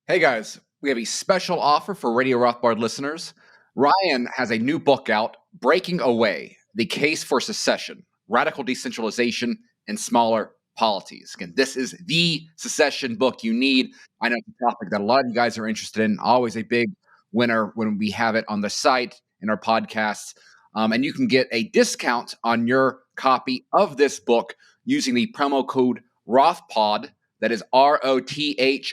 Hey guys, we have a special offer for Radio Rothbard listeners. Ryan has a new book out, Breaking Away, The Case for Secession, Radical Decentralization and Smaller Polities. Again, this is the secession book you need. I know it's a topic that a lot of you guys are interested in, always a big winner when we have it on the site in our podcasts. And you can get a discount on your copy of this book using the promo code Rothpod, that is ROTHPOD.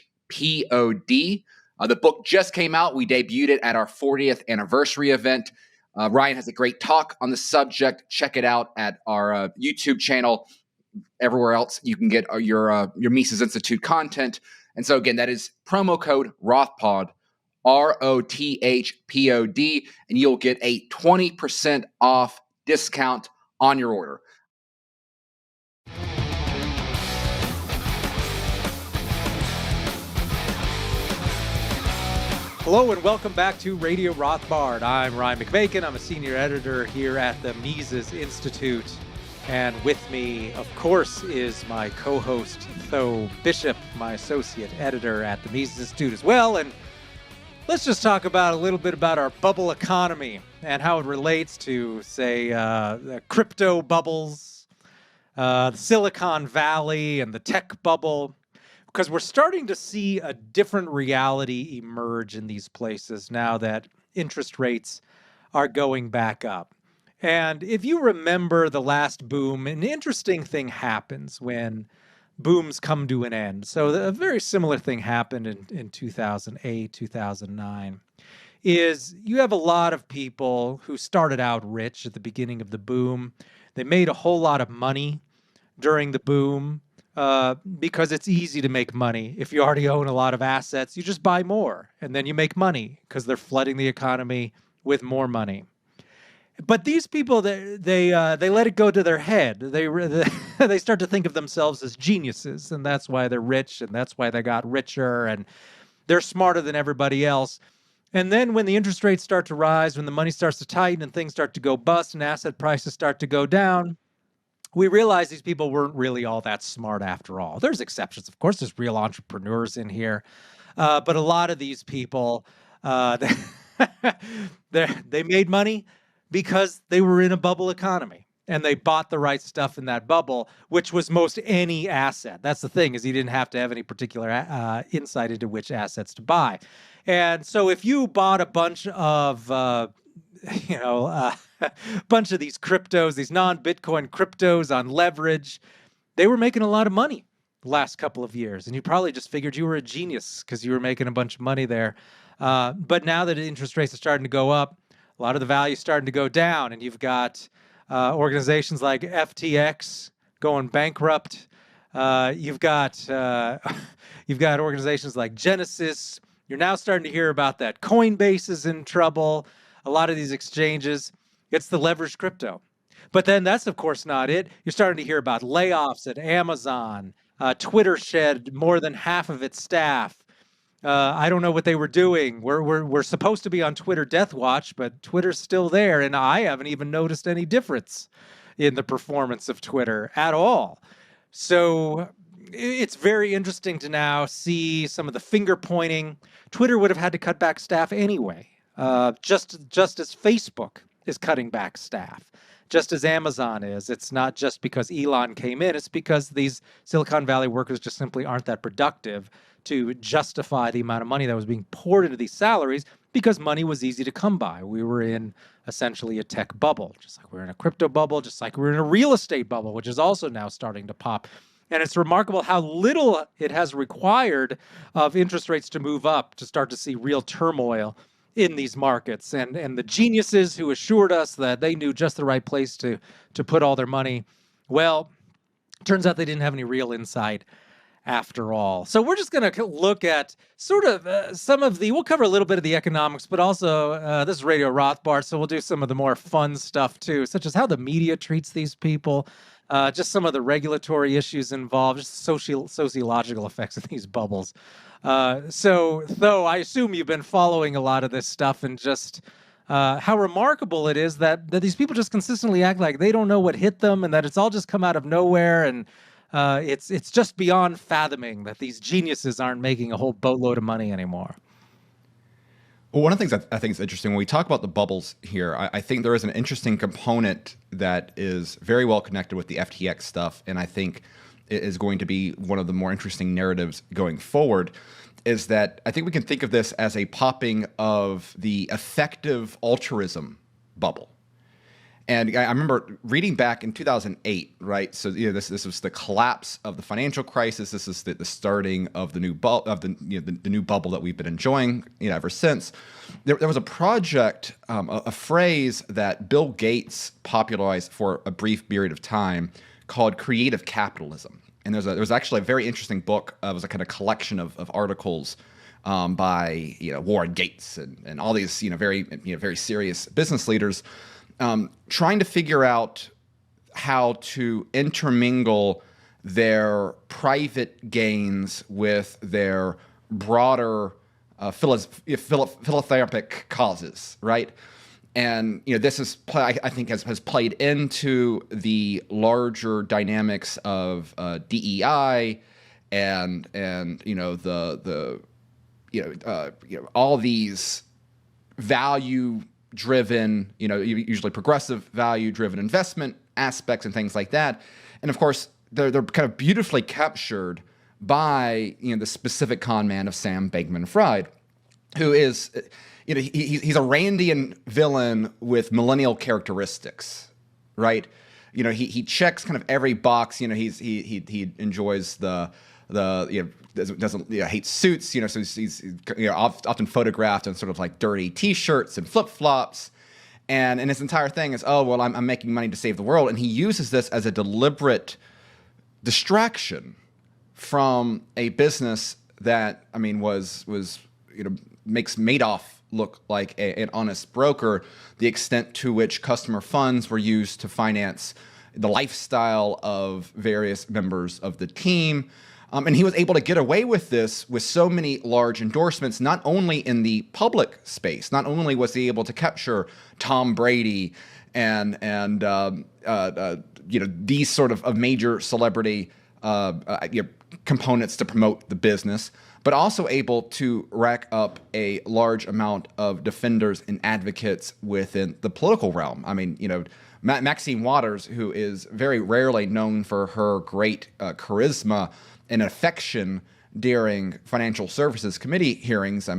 The book just came out. We debuted it at our 40th anniversary event. Ryan has a great talk on the subject. Check it out at our YouTube channel. Everywhere else you can get your Mises Institute content. And so again, that is promo code Rothpod, ROTHPOD, and you'll get a 20% off discount on your order. Hello and welcome back to Radio Rothbard. I'm Ryan McMaken. I'm a senior editor here at the Mises Institute. And with me, of course, is my co-host, Tho Bishop, my associate editor at the Mises Institute as well. And let's just talk about a little bit about our bubble economy and how it relates to, say, the crypto bubbles, the Silicon Valley and the tech bubble. Because we're starting to see a different reality emerge in these places now that interest rates are going back up. And if you remember the last boom, an interesting thing happens when booms come to an end. So a very similar thing happened in 2008, 2009, is you have a lot of people who started out rich at the beginning of the boom. They made a whole lot of money during the boom. Because it's easy to make money. If you already own a lot of assets, you just buy more, and then you make money because they're flooding the economy with more money. But these people, they let it go to their head. They start to think of themselves as geniuses, and that's why they're rich, and that's why they got richer, and they're smarter than everybody else. And then when the interest rates start to rise, when the money starts to tighten, and things start to go bust, and asset prices start to go down, we realize these people weren't really all that smart after all. There's exceptions, of course. There's real entrepreneurs in here. But a lot of these people, they made money because they were in a bubble economy. And they bought the right stuff in that bubble, which was most any asset. That's the thing, is you didn't have to have any particular insight into which assets to buy. And so if you bought a bunch of bunch of these cryptos, these non-Bitcoin cryptos on leverage, they were making a lot of money the last couple of years. And you probably just figured you were a genius because you were making a bunch of money there. But now that interest rates are starting to go up, a lot of the value is starting to go down. And you've got organizations like FTX going bankrupt. You've got organizations like Genesis. You're now starting to hear about that Coinbase is in trouble. A lot of these exchanges, it's the leveraged crypto. But then that's, of course, not it. You're starting to hear about layoffs at Amazon. Twitter shed more than half of its staff. I don't know what they were doing. We're supposed to be on Twitter death watch, but Twitter's still there, and I haven't even noticed any difference in the performance of Twitter at all. So it's very interesting to now see some of the finger pointing. Twitter would have had to cut back staff anyway. Just as Facebook is cutting back staff, just as Amazon is. It's not just because Elon came in, it's because these Silicon Valley workers just simply aren't that productive to justify the amount of money that was being poured into these salaries because money was easy to come by. We were in essentially a tech bubble, just like we're in a crypto bubble, just like we're in a real estate bubble, which is also now starting to pop. And it's remarkable how little it has required of interest rates to move up to start to see real turmoil in these markets, and the geniuses who assured us that they knew just the right place to put all their money, well, turns out they didn't have any real insight after all. So we're just going to look at sort of we'll cover a little bit of the economics, but also this is Radio Rothbard, so we'll do some of the more fun stuff too, such as how the media treats these people, just some of the regulatory issues involved, just sociological effects of these bubbles. So, though I assume you've been following a lot of this stuff and just how remarkable it is that these people just consistently act like they don't know what hit them and that it's all just come out of nowhere. And It's just beyond fathoming that these geniuses aren't making a whole boatload of money anymore. Well, one of the things I think is interesting when we talk about the bubbles here, I think there is an interesting component that is very well connected with the FTX stuff, and I think it is going to be one of the more interesting narratives going forward, is that I think we can think of this as a popping of the effective altruism bubble. And I remember reading back in 2008, right? So this was the collapse of the financial crisis. This is the starting of the new the new bubble that we've been enjoying ever since. There was a project, a phrase that Bill Gates popularized for a brief period of time called creative capitalism. And there was actually a very interesting book. It was a kind of collection of articles by Warren Gates and all these very serious business leaders. Trying to figure out how to intermingle their private gains with their broader philanthropic causes, right? And this is, I think, has played into the larger dynamics of DEI and all these value-driven, usually progressive value-driven investment aspects and things like that. And of course, they're kind of beautifully captured by the specific con man of Sam Bankman-Fried, who is he's a Randian villain with millennial characteristics, right? He checks kind of every box. He enjoys doesn't hate suits. So he's often photographed in sort of like dirty T-shirts and flip-flops. And his entire thing is, oh, well, I'm making money to save the world. And he uses this as a deliberate distraction from a business that, makes Madoff look like an honest broker, the extent to which customer funds were used to finance the lifestyle of various members of the team. And he was able to get away with this with so many large endorsements, not only in the public space, not only was he able to capture Tom Brady and these sort of major celebrity components to promote the business, but also able to rack up a large amount of defenders and advocates within the political realm. Maxine Waters, who is very rarely known for her great charisma and affection during financial services committee hearings.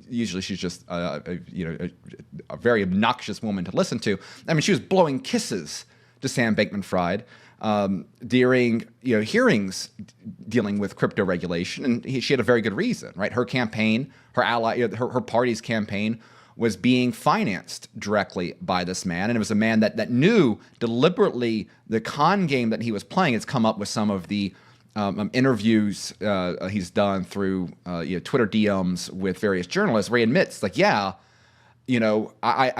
Usually she's just a very obnoxious woman to listen to. She was blowing kisses to Sam Bankman-Fried during hearings dealing with crypto regulation, and she had a very good reason, right? Her campaign, her ally, her party's campaign was being financed directly by this man, and it was a man that knew deliberately the con game that he was playing. It's come up with some of the interviews he's done through Twitter DMs with various journalists, where he admits, I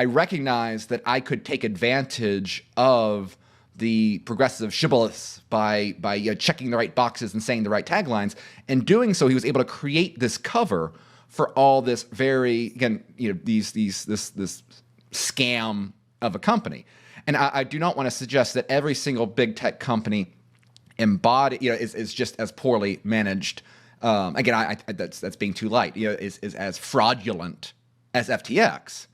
recognize that I could take advantage of the progressive shibboleths by checking the right boxes and saying the right taglines. And doing so, he was able to create this cover for all this this scam of a company. And I do not want to suggest that every single big tech company is just as poorly managed. That's being too light. Is as fraudulent as FTX.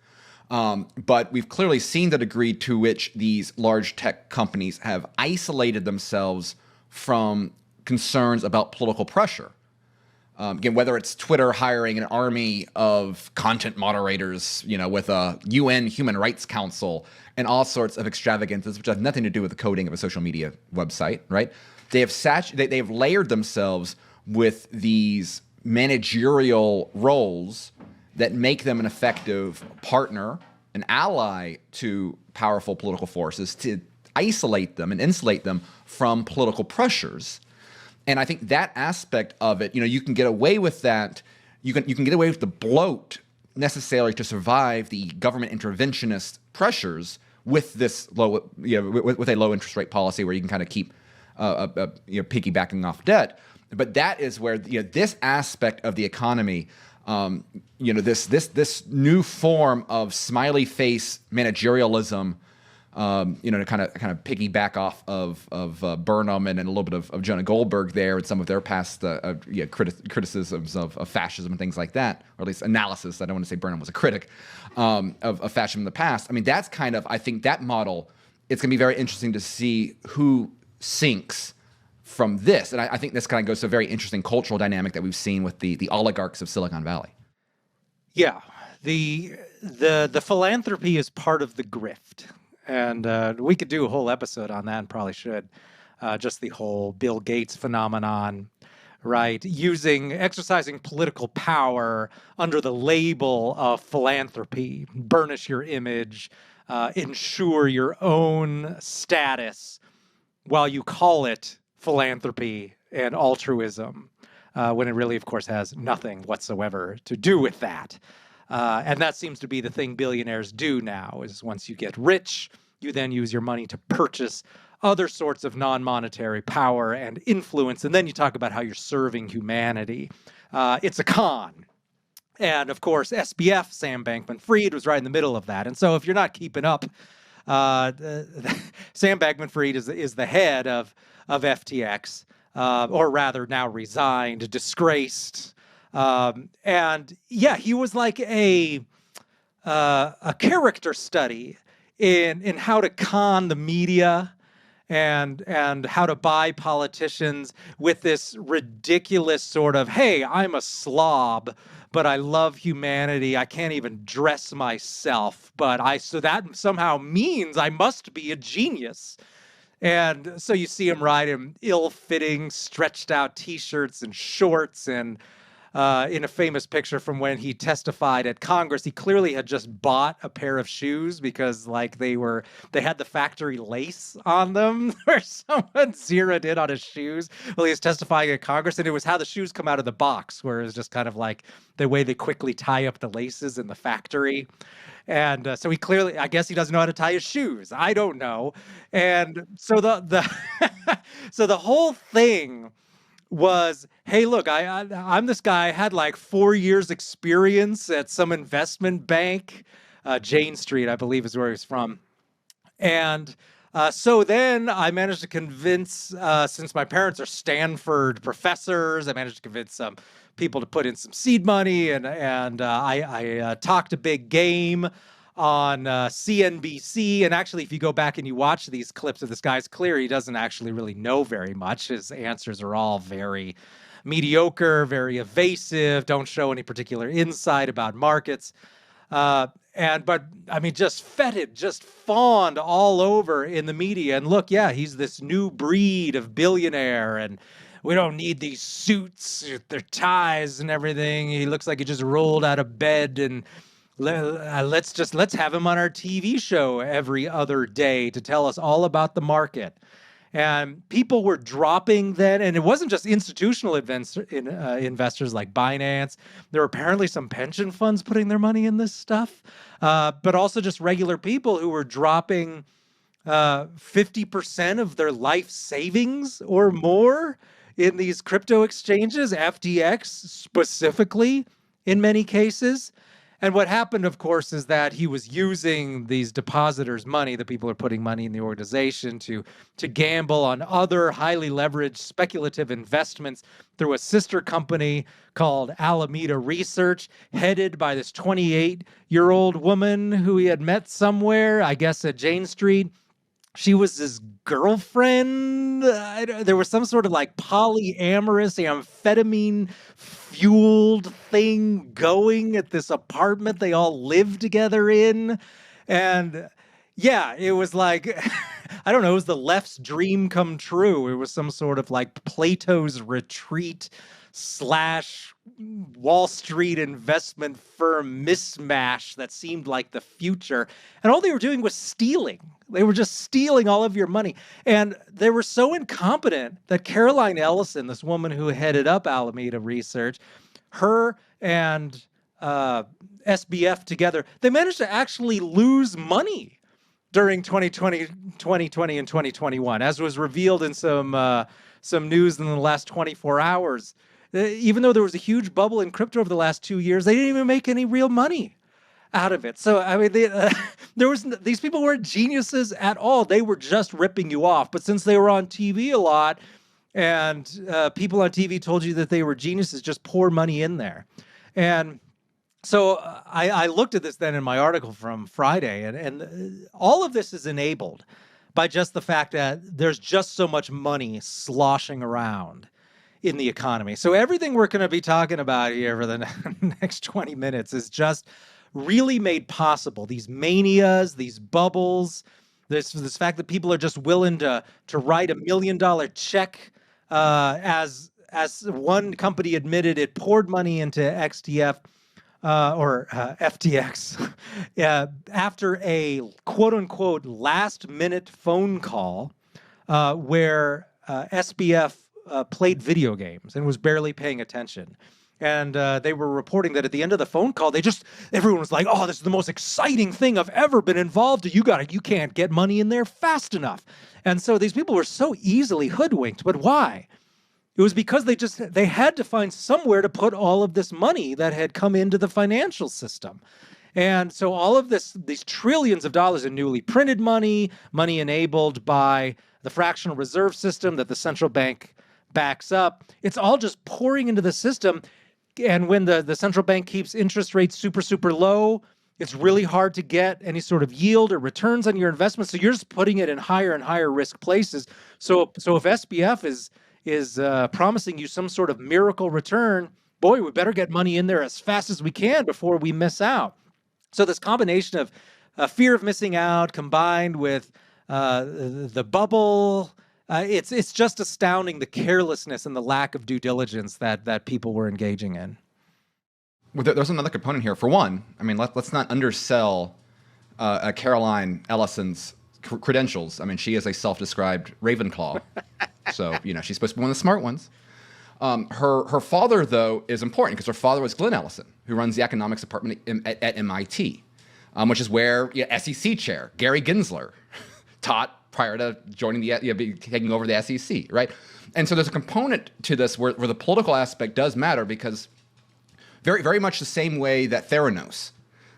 But we've clearly seen the degree to which these large tech companies have isolated themselves from concerns about political pressure. Whether it's Twitter hiring an army of content moderators, with a UN Human Rights Council and all sorts of extravagances, which have nothing to do with the coding of a social media website, right? They have layered themselves with these managerial roles that make them an effective partner, an ally to powerful political forces, to isolate them and insulate them from political pressures. And I think that aspect of it, you can get away with that. You can get away with the bloat necessary to survive the government interventionist pressures with this low, with a low interest rate policy where you can kind of keep piggybacking off debt. But that is where this aspect of the economy, this new form of smiley face managerialism To kind of piggyback off of Burnham and a little bit of Jonah Goldberg there and some of their past criticisms of fascism and things like that, or at least analysis. I don't want to say Burnham was a critic of fascism in the past. I mean, that's kind of, I think that model, it's going to be very interesting to see who sinks from this. And I think this kind of goes to a very interesting cultural dynamic that we've seen with the oligarchs of Silicon Valley. Yeah, the philanthropy is part of the grift. And we could do a whole episode on that, and probably should. Just the whole Bill Gates phenomenon, right? Exercising political power under the label of philanthropy, burnish your image, ensure your own status, while you call it philanthropy and altruism, when it really, of course, has nothing whatsoever to do with that. And that seems to be the thing billionaires do now, is once you get rich, you then use your money to purchase other sorts of non-monetary power and influence. And then you talk about how you're serving humanity. It's a con. And of course, SBF, Sam Bankman-Fried, was right in the middle of that. And so if you're not keeping up, Sam Bankman-Fried is the head of FTX, or rather now resigned, disgraced. And yeah, he was like a character study in how to con the media and how to buy politicians with this ridiculous sort of, hey, I'm a slob, but I love humanity. I can't even dress myself, so that somehow means I must be a genius. And so you see him ride in ill-fitting, stretched-out T-shirts and shorts, and in a famous picture from when he testified at Congress, he clearly had just bought a pair of shoes because they had the factory lace on them, or someone zeroed in on his shoes while he was testifying at Congress, and it was how the shoes come out of the box, where it was just kind of like the way they quickly tie up the laces in the factory. And so he clearly, I guess he doesn't know how to tie his shoes. I don't know. And so so the whole thing was, hey, look, I'm this guy. I had like 4 years experience at some investment bank. Jane Street, I believe, is where he's from. And so then I managed to convince, since my parents are Stanford professors, I managed to convince some people to put in some seed money. And I talked a big game on CNBC. And actually, if you go back and you watch these clips of this guy, it's clear he doesn't actually really know very much. His answers are all very mediocre, very evasive, don't show any particular insight about markets. But I mean, just feted, just fawned all over in the media. And look, yeah, he's this new breed of billionaire, and we don't need these suits, their ties and everything. He looks like he just rolled out of bed, and let's have him on our TV show every other day to tell us all about the market. And people were dropping then, and it wasn't just institutional investors like Binance. There were apparently some pension funds putting their money in this stuff, but also just regular people who were dropping 50% of their life savings or more in these crypto exchanges, FTX specifically in many cases. And what happened, of course, is that he was using these depositors' money, the people who are putting money in the organization, to gamble on other highly leveraged speculative investments through a sister company called Alameda Research, headed by this 28-year-old woman who he had met somewhere, I guess at Jane Street. She was his girlfriend. There was some sort of like polyamorous, amphetamine-fueled thing going at this apartment they all lived together in. And yeah, it was like, I don't know, it was the left's dream come true. It was some sort of like Plato's retreat / Wall Street investment firm mismatch that seemed like the future. And all they were doing was stealing. They were just stealing all of your money. And they were so incompetent that Caroline Ellison, this woman who headed up Alameda Research, her and SBF together, they managed to actually lose money during 2020 and 2021, as was revealed in some news in the last 24 hours. Even though there was a huge bubble in crypto over the last 2 years, they didn't even make any real money. out of it. So, I mean, these people weren't geniuses at all. They were just ripping you off. But since they were on TV a lot and people on TV told you that they were geniuses, just pour money in there. And so I looked at this then in my article from Friday, and all of this is enabled by just the fact that there's just so much money sloshing around in the economy. So everything we're going to be talking about here for the next 20 minutes is just really made possible. These manias, these bubbles, this fact that people are just willing to write $1 million check, as one company admitted, it poured money into XTF. Or FTX, after a quote-unquote last-minute phone call where SBF played video games and was barely paying attention. And they were reporting that at the end of the phone call, everyone was like, "Oh, this is the most exciting thing I've ever been involved in. You can't get money in there fast enough." And so these people were so easily hoodwinked. But why? It was because they had to find somewhere to put all of this money that had come into the financial system. And so all of these trillions of dollars in newly printed money enabled by the fractional reserve system that the central bank backs up, it's all just pouring into the system. And when the central bank keeps interest rates super, super low, it's really hard to get any sort of yield or returns on your investment. So you're just putting it in higher and higher risk places. So if SBF is promising you some sort of miracle return, boy, we better get money in there as fast as we can before we miss out. So this combination of fear of missing out combined with the bubble, it's just astounding, the carelessness and the lack of due diligence that people were engaging in. Well, there's another component here. For one, I mean, let's not undersell Caroline Ellison's credentials. I mean, she is a self-described Ravenclaw. So, she's supposed to be one of the smart ones. Her father, though, is important because her father was Glenn Ellison, who runs the economics department at MIT, which is where SEC chair Gary Gensler taught prior to joining taking over the SEC, right? And so there's a component to this where the political aspect does matter because very, very much the same way that Theranos,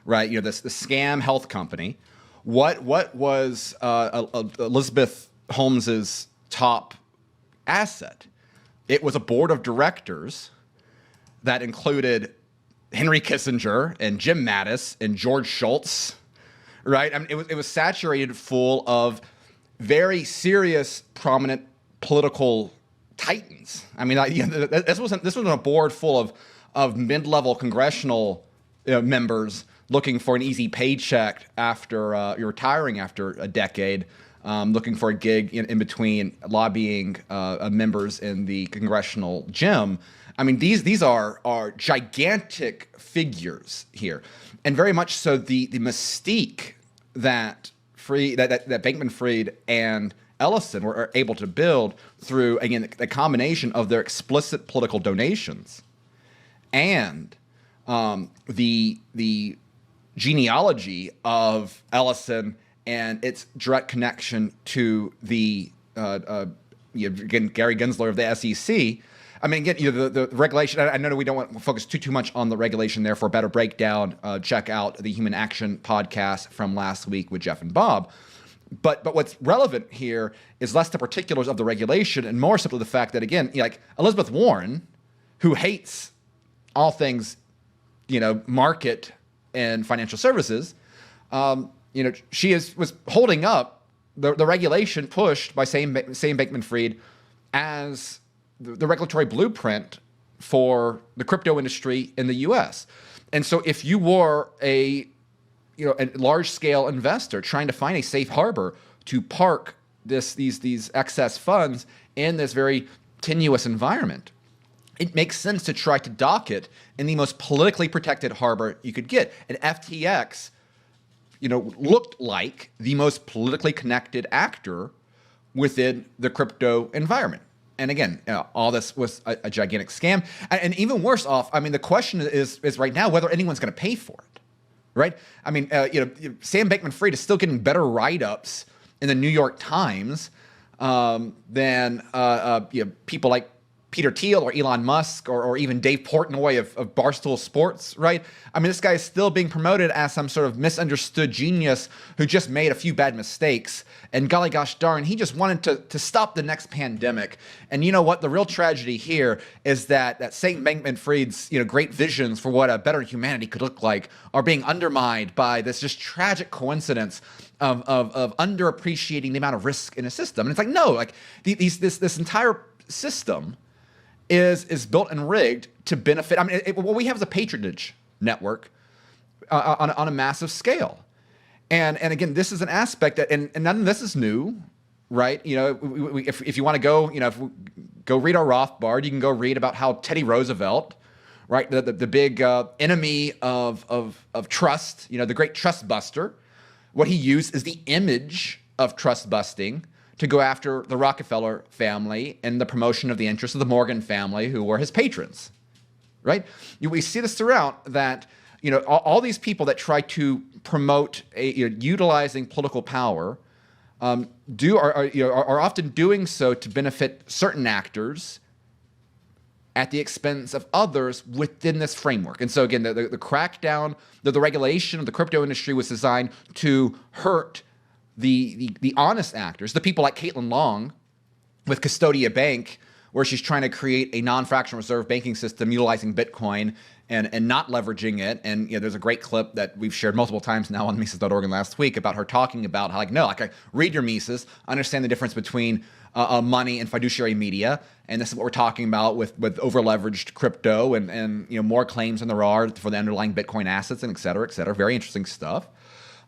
right? The scam health company. What was Elizabeth Holmes's top asset? It was a board of directors that included Henry Kissinger and Jim Mattis and George Shultz, right? I mean, it was saturated full of very serious, prominent political titans. I mean, this wasn't a board full of mid-level congressional members looking for an easy paycheck after you're retiring after a decade. Looking for a gig in between lobbying members in the congressional gym. I mean, these are gigantic figures here, and very much so the mystique that Bankman-Fried and Ellison were able to build through, again, the combination of their explicit political donations and the genealogy of Ellison and its direct connection to the again, Gary Gensler of the SEC. I mean, again, the regulation. I know we don't want to focus too much on the regulation there. For a better breakdown, check out the Human Action podcast from last week with Jeff and Bob. But what's relevant here is less the particulars of the regulation and more simply the fact that, again, like Elizabeth Warren, who hates all things, market and financial services, she was holding up the regulation pushed by Sam Bankman-Fried as the regulatory blueprint for the crypto industry in the U.S. And so if you were a large-scale investor trying to find a safe harbor to park these excess funds in this very tenuous environment, it makes sense to try to dock it in the most politically protected harbor you could get. And FTX, looked like the most politically connected actor within the crypto environment. And again, all this was a gigantic scam. And even worse off, I mean, the question is right now whether anyone's going to pay for it, right? I mean, Sam Bankman-Fried is still getting better write-ups in the New York Times than people like Peter Thiel or Elon Musk or even Dave Portnoy of Barstool Sports, right? I mean, this guy is still being promoted as some sort of misunderstood genius who just made a few bad mistakes. And golly gosh darn, he just wanted to stop the next pandemic. And you know what? The real tragedy here is that Sam Bankman-Fried's great visions for what a better humanity could look like are being undermined by this just tragic coincidence of underappreciating the amount of risk in a system. And it's like, no, like this entire system is built and rigged to benefit. I mean, what we have is a patronage network on a massive scale. And again, this is an aspect that, and none of this is new, right? If you want to go, go read our Rothbard, you can go read about how Teddy Roosevelt, right, the big enemy of trust, the great trust buster, what he used is the image of trust busting to go after the Rockefeller family and the promotion of the interests of the Morgan family, who were his patrons, right? We see this throughout that, all these people that try to promote utilizing political power are often doing so to benefit certain actors at the expense of others within this framework. And so again, the crackdown, the regulation of the crypto industry was designed to hurt the honest actors, the people like Caitlin Long with Custodia Bank, where she's trying to create a non-fractional reserve banking system utilizing Bitcoin and not leveraging it. And there's a great clip that we've shared multiple times now on Mises.org and last week about her talking about how read your Mises, understand the difference between money and fiduciary media. And this is what we're talking about with over-leveraged crypto and more claims than there are for the underlying Bitcoin assets and et cetera, et cetera. Very interesting stuff.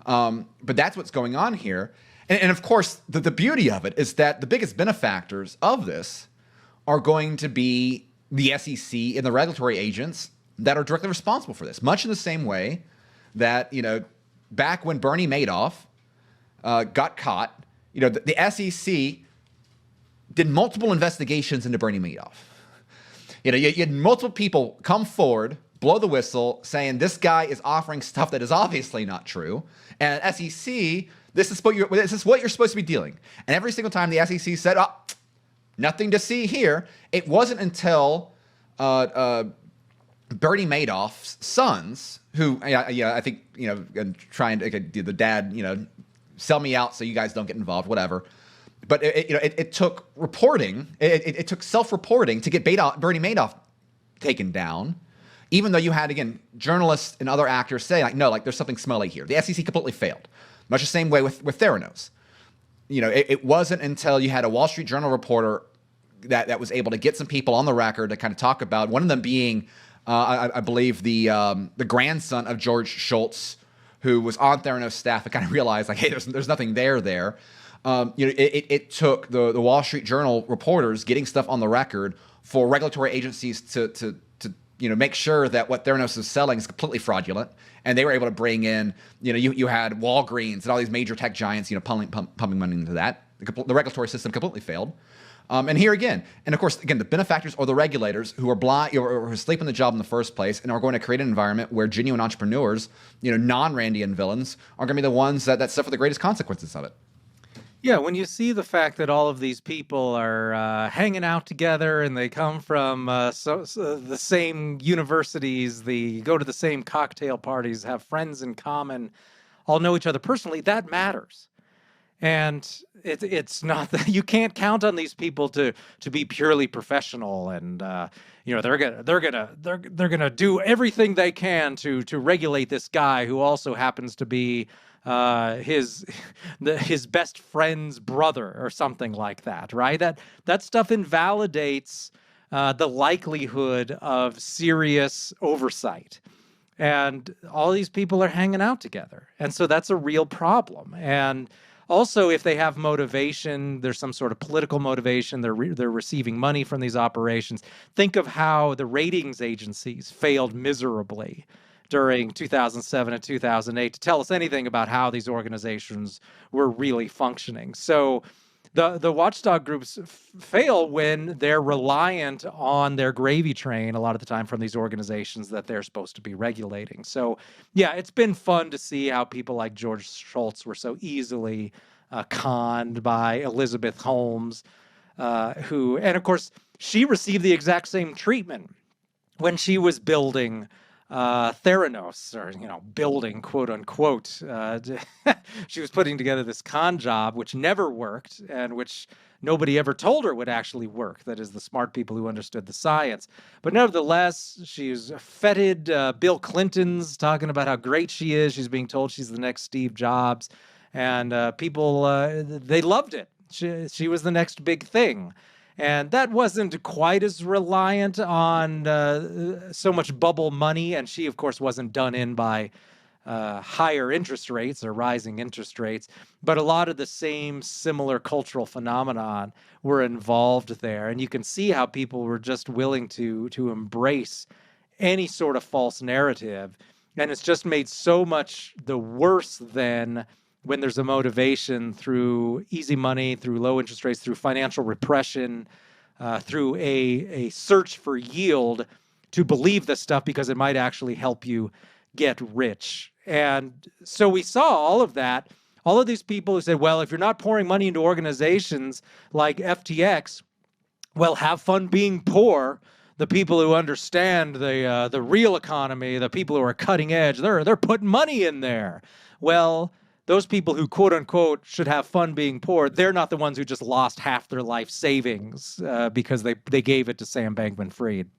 But that's what's going on here. And of course, the beauty of it is that the biggest benefactors of this are going to be the SEC and the regulatory agents that are directly responsible for this, much in the same way that, back when Bernie Madoff got caught, the SEC did multiple investigations into Bernie Madoff. You had multiple people come forward, blow the whistle, saying this guy is offering stuff that is obviously not true. And SEC, this is what you're supposed to be dealing. And every single time the SEC said, "Oh, nothing to see here," it wasn't until Bernie Madoff's sons, who I think trying to the dad, sell me out so you guys don't get involved, whatever. But it took reporting, it took self-reporting to get Bernie Madoff taken down. Even though you had, again, journalists and other actors say, no, there's something smelly here. The SEC completely failed. Much the same way with Theranos. It wasn't until you had a Wall Street Journal reporter that was able to get some people on the record to kind of talk about, one of them being, I believe, the grandson of George Shultz, who was on Theranos staff, and kind of realized, hey, there's nothing there. It took the Wall Street Journal reporters getting stuff on the record for regulatory agencies to make sure that what Theranos is selling is completely fraudulent. And they were able to bring in, you had Walgreens and all these major tech giants, pumping money into that. The regulatory system completely failed. And here again, and of course, again, the benefactors or the regulators who are blind or who sleep in the job in the first place and are going to create an environment where genuine entrepreneurs, non-Randian villains, are going to be the ones that suffer the greatest consequences of it. Yeah, when you see the fact that all of these people are hanging out together and they come from the same universities, they go to the same cocktail parties, have friends in common, all know each other personally, that matters. And it's not that you can't count on these people to be purely professional, and they're gonna do everything they can to regulate this guy who also happens to be his best friend's brother or something like that, right? That stuff invalidates the likelihood of serious oversight. And all these people are hanging out together. And so that's a real problem. And also, if they have motivation, there's some sort of political motivation, they're receiving money from these operations. Think of how the ratings agencies failed miserably during 2007 and 2008 to tell us anything about how these organizations were really functioning. So the watchdog groups fail when they're reliant on their gravy train a lot of the time from these organizations that they're supposed to be regulating. So yeah, it's been fun to see how people like George Shultz were so easily conned by Elizabeth Holmes, who, and of course, she received the exact same treatment when she was building Theranos, or, building, quote unquote. She was putting together this con job, which never worked, and which nobody ever told her would actually work. That is, the smart people who understood the science. But nevertheless, she's feted Bill Clinton's talking about how great she is. She's being told she's the next Steve Jobs. And people, they loved it. She was the next big thing. And that wasn't quite as reliant on so much bubble money. And she, of course, wasn't done in by higher interest rates or rising interest rates. But a lot of the same similar cultural phenomenon were involved there. And you can see how people were just willing to embrace any sort of false narrative. And it's just made so much the worse then when there's a motivation through easy money, through low interest rates, through financial repression, through a search for yield to believe this stuff because it might actually help you get rich. And so we saw all of that. All of these people who said, well, if you're not pouring money into organizations like FTX, well, have fun being poor. The people who understand the real economy, the people who are cutting edge, they're putting money in there. Well, those people who, quote unquote, should have fun being poor, they're not the ones who just lost half their life savings because they gave it to Sam Bankman-Fried.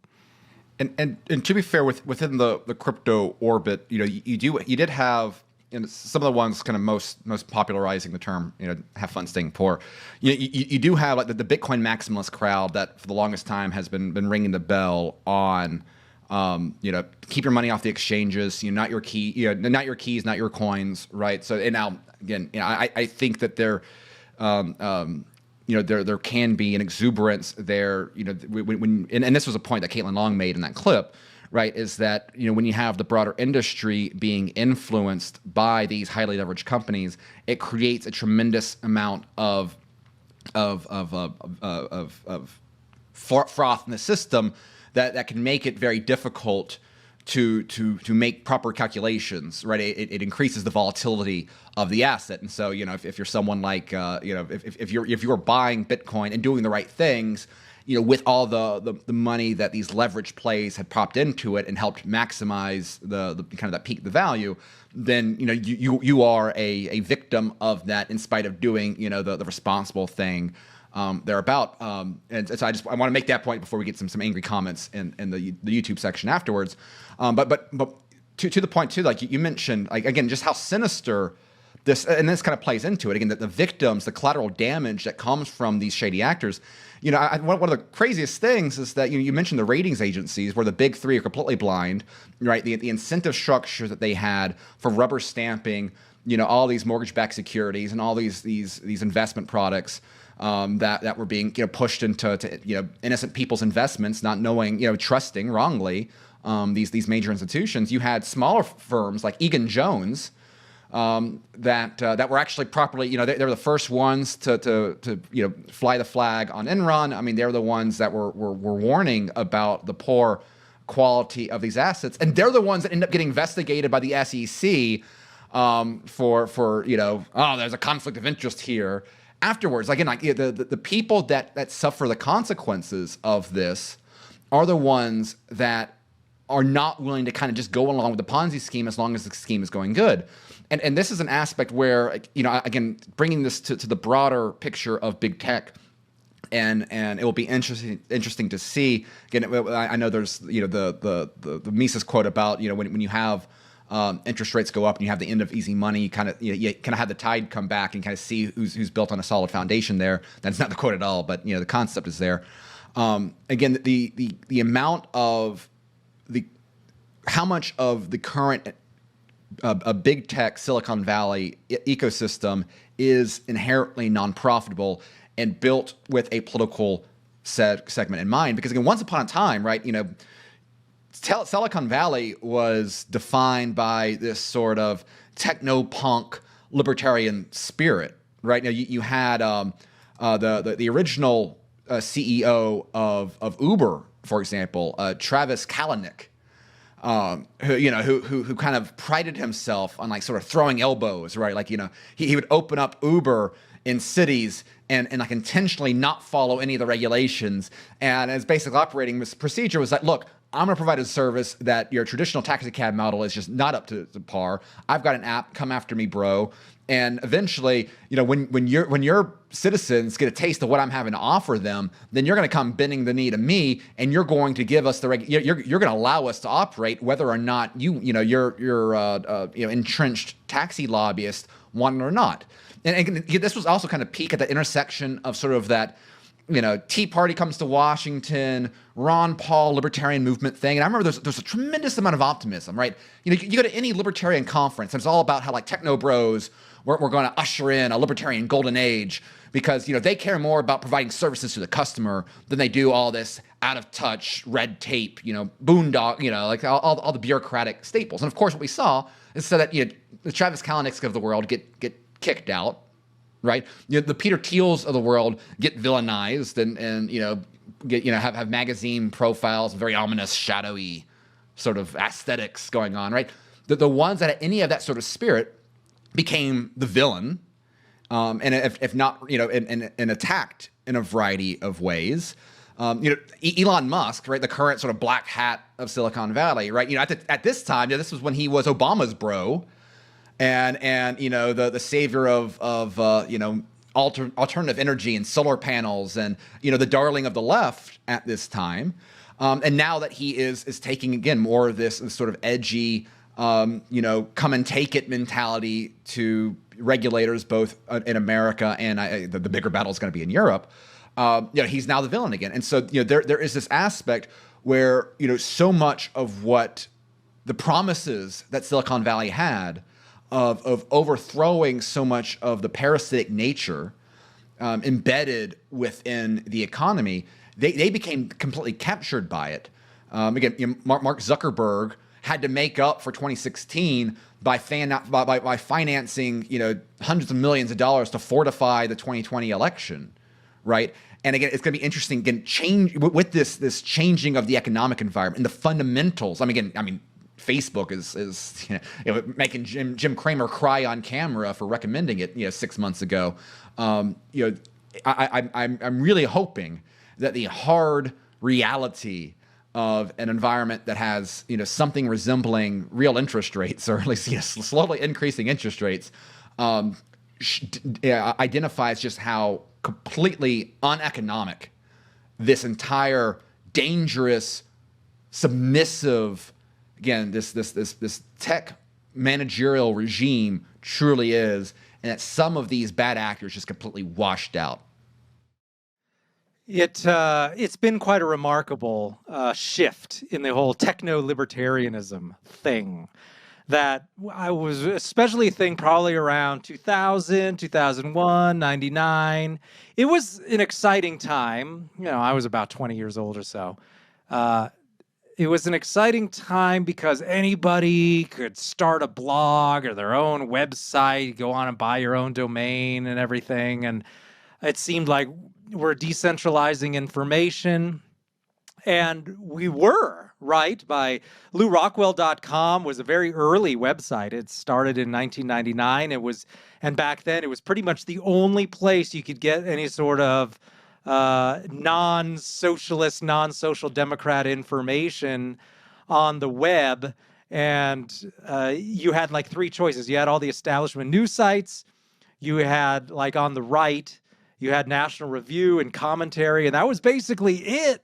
And to be fair, within the crypto orbit, you did have some of the ones kind of most popularizing the term, have fun staying poor. You do have like the Bitcoin maximalist crowd that for the longest time has been ringing the bell on. Keep your money off the exchanges. Not your key. Not your keys, not your coins. Right. So, and now again, I think that there can be an exuberance there. And this was a point that Caitlin Long made in that clip. Right. Is that when you have the broader industry being influenced by these highly leveraged companies, it creates a tremendous amount of froth in the system that can make it very difficult to make proper calculations, right? It increases the volatility of the asset, and so if you're someone like if you're buying Bitcoin and doing the right things, with all the money that these leverage plays had propped into it and helped maximize the kind of that peak the value, then you are a victim of that in spite of doing the responsible thing. Thereabout, and so I want to make that point before we get some angry comments in the YouTube section afterwards. But to the point too, like you mentioned, like again, just how sinister this kind of plays into it. Again, that the victims, the collateral damage that comes from these shady actors. One of the craziest things is that you mentioned the ratings agencies, where the big three are completely blind, right? The incentive structure that they had for rubber stamping, all these mortgage-backed securities and all these investment products. That were being pushed into innocent people's investments, not knowing trusting wrongly these major institutions. You had smaller firms like Egan Jones that were actually properly they were the first ones to fly the flag on Enron. I mean, they're the ones that were warning about the poor quality of these assets, and they're the ones that end up getting investigated by the SEC for there's a conflict of interest here. Afterwards, again, the people that suffer the consequences of this are the ones that are not willing to kind of just go along with the Ponzi scheme as long as the scheme is going good. And this is an aspect where, again, bringing this to the broader picture of big tech, and it will be interesting to see. Again, I know there's the Mises quote about when you have interest rates go up and you have the end of easy money, you kind of have the tide come back and kind of see who's built on a solid foundation there. That's not the quote at all, but the concept is there. Again, the amount of how much of the current a big tech Silicon Valley ecosystem is inherently non-profitable and built with a political segment in mind. Because again, once upon a time, right, Silicon Valley was defined by this sort of techno-punk libertarian spirit, right? Now you had the original CEO of Uber, for example, Travis Kalanick, who kind of prided himself on like sort of throwing elbows, right? Like he would open up Uber in cities and like intentionally not follow any of the regulations. And his basic operating procedure was like, look, I'm going to provide a service that your traditional taxi cab model is just not up to par. I've got an app. Come after me, bro. And eventually, when your citizens get a taste of what I'm having to offer them, then you're going to come bending the knee to me, and you're going to give us you're going to allow us to operate, whether or not your entrenched taxi lobbyist want it or not. And this was also kind of peak at the intersection of sort of that, Tea Party comes to Washington, Ron Paul libertarian movement thing. And I remember there's a tremendous amount of optimism, right? You go to any libertarian conference, and it's all about how like techno bros, we're going to usher in a libertarian golden age because, they care more about providing services to the customer than they do all this out of touch red tape, boondock, like all the bureaucratic staples. And of course, what we saw is so that, the Travis Kalanick's of the world get kicked out. Right, the Peter Thiels of the world get villainized and have magazine profiles, very ominous, shadowy sort of aesthetics going on. Right, the ones that had any of that sort of spirit became the villain, and if not, and attacked in a variety of ways. Elon Musk, right, the current sort of black hat of Silicon Valley, right? At this time, this was when he was Obama's bro. And the savior of alternative energy and solar panels and the darling of the left at this time, and now that he is taking again more of this sort of edgy come and take it mentality to regulators both in America and the bigger battle is going to be in Europe. He's now the villain again, and so there is this aspect where so much of what the promises that Silicon Valley had of overthrowing so much of the parasitic nature embedded within the economy, they became completely captured by it. Again, Mark Zuckerberg had to make up for 2016 by financing hundreds of millions of dollars to fortify the 2020 election, right? And again, it's going to be interesting. Again, change with this changing of the economic environment and the fundamentals. Facebook is making Jim Cramer cry on camera for recommending it 6 months ago. I'm really hoping that the hard reality of an environment that has something resembling real interest rates, or at least slowly increasing interest rates, identifies just how completely uneconomic this entire dangerous, submissive, again, this tech managerial regime truly is, and that some of these bad actors just completely washed out. It's been quite a remarkable shift in the whole techno-libertarianism thing that I was especially a thing probably around 2000, 2001, 99. It was an exciting time. I was about 20 years old or so. It was an exciting time because anybody could start a blog or their own website, go on and buy your own domain and everything. And it seemed like we're decentralizing information. And we were, right? By LouRockwell.com was a very early website. It started in 1999. And back then it was pretty much the only place you could get any sort of non-socialist, non-social democrat information on the web. And you had like three choices. You had all the establishment news sites. You had like on the right, you had National Review and Commentary, and that was basically it.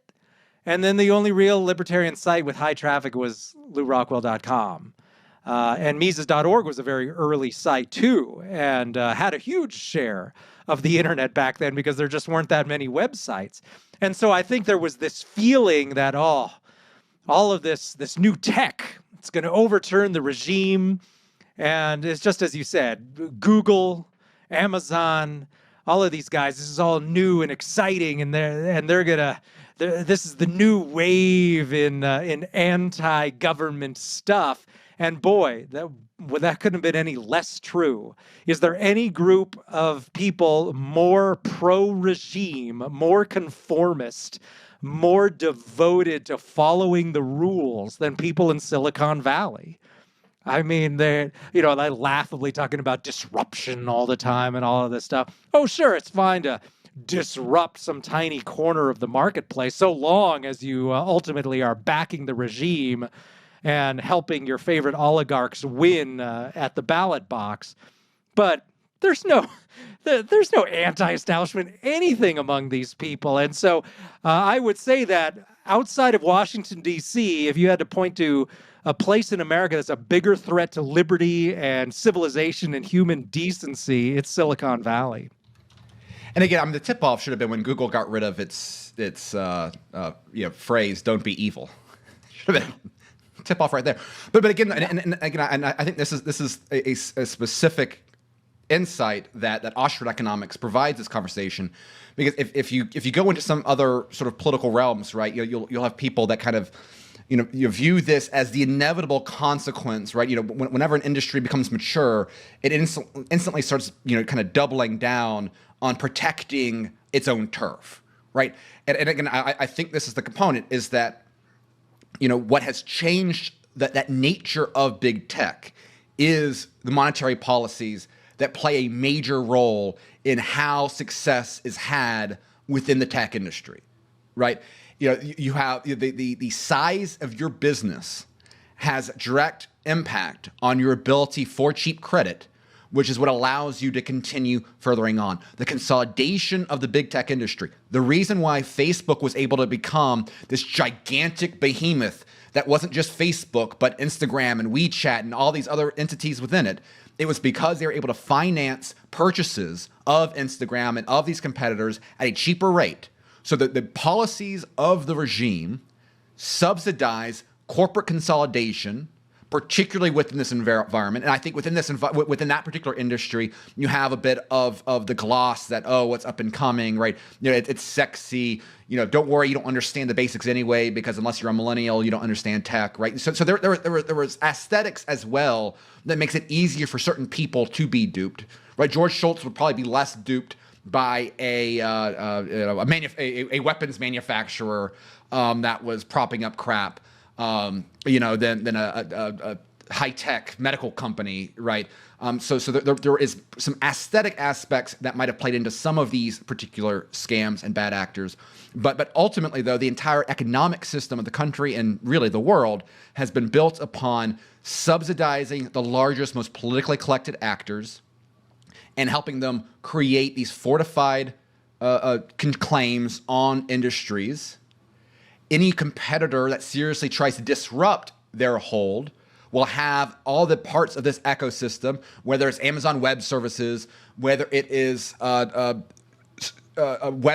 And then the only real libertarian site with high traffic was LouRockwell.com. And Mises.org was a very early site too, and had a huge share of the internet back then because there just weren't that many websites. And so I think there was this feeling that, all of this new tech, it's going to overturn the regime. And it's just as you said, Google, Amazon, all of these guys, this is all new and exciting, and this is the new wave in anti-government stuff. And boy, that couldn't have been any less true. Is there any group of people more pro-regime, more conformist, more devoted to following the rules than people in Silicon Valley? I mean, they're laughably talking about disruption all the time and all of this stuff. Oh, sure, it's fine to disrupt some tiny corner of the marketplace so long as you ultimately are backing the regime and helping your favorite oligarchs win at the ballot box. But there's no anti-establishment anything among these people. And so I would say that outside of Washington, D.C., if you had to point to a place in America that's a bigger threat to liberty and civilization and human decency, it's Silicon Valley. And again, I mean, the tip-off should have been when Google got rid of its phrase "Don't be evil." Should have been tip-off right there. But again, and again, I think this is a specific insight that Oxford economics provides this conversation, because if you go into some other sort of political realms, right, you'll have people that kind of you view this as the inevitable consequence, right? Whenever an industry becomes mature, it instantly starts kind of doubling down on protecting its own turf, right? And again, I think this is the component, is that what has changed that nature of big tech is the monetary policies that play a major role in how success is had within the tech industry, right? You have the size of your business has direct impact on your ability for cheap credit, which is what allows you to continue furthering on. The consolidation of the big tech industry, the reason why Facebook was able to become this gigantic behemoth that wasn't just Facebook, but Instagram and WeChat and all these other entities within it, it was because they were able to finance purchases of Instagram and of these competitors at a cheaper rate. So that the policies of the regime subsidize corporate consolidation, particularly within this environment. And I think within that particular industry, you have a bit of the gloss that, oh, what's up and coming, right? It's sexy. Don't worry, you don't understand the basics anyway, because unless you're a millennial, you don't understand tech, right? So there was aesthetics as well that makes it easier for certain people to be duped, right? George Shultz would probably be less duped by a weapons manufacturer that was propping up crap, than a high-tech medical company, right? So there is some aesthetic aspects that might have played into some of these particular scams and bad actors. But ultimately, though, the entire economic system of the country and really the world has been built upon subsidizing the largest, most politically collected actors and helping them create these fortified claims on industries. Any competitor that seriously tries to disrupt their hold will have all the parts of this ecosystem, whether it's Amazon Web Services, whether it is web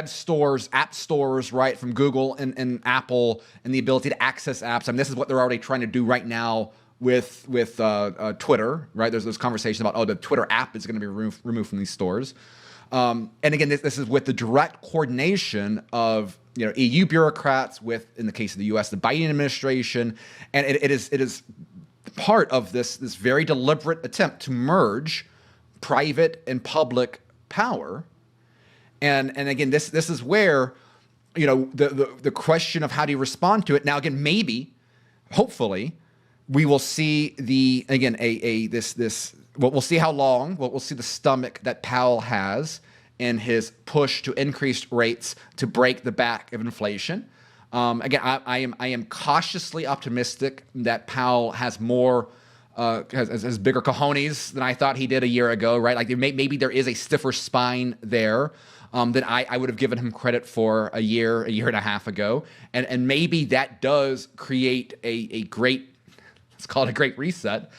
stores, app stores, right, from Google and Apple, and the ability to access apps. I mean, this is what they're already trying to do right now with Twitter, right? There's this conversation about, the Twitter app is going to be removed from these stores. And again, this is with the direct coordination of EU bureaucrats, with, in the case of the U.S., the Biden administration, and it is part of this very deliberate attempt to merge private and public power. And again, this is where the question of how do you respond to it. Now again, maybe, hopefully, we will see we'll see how long, we'll see the stomach that Powell has in his push to increase rates to break the back of inflation. Again, I am cautiously optimistic that Powell has more has bigger cojones than I thought he did a year ago, right? Like maybe there is a stiffer spine there than I would have given him credit for a year and a half ago, and maybe that does create a great, let's call it a great reset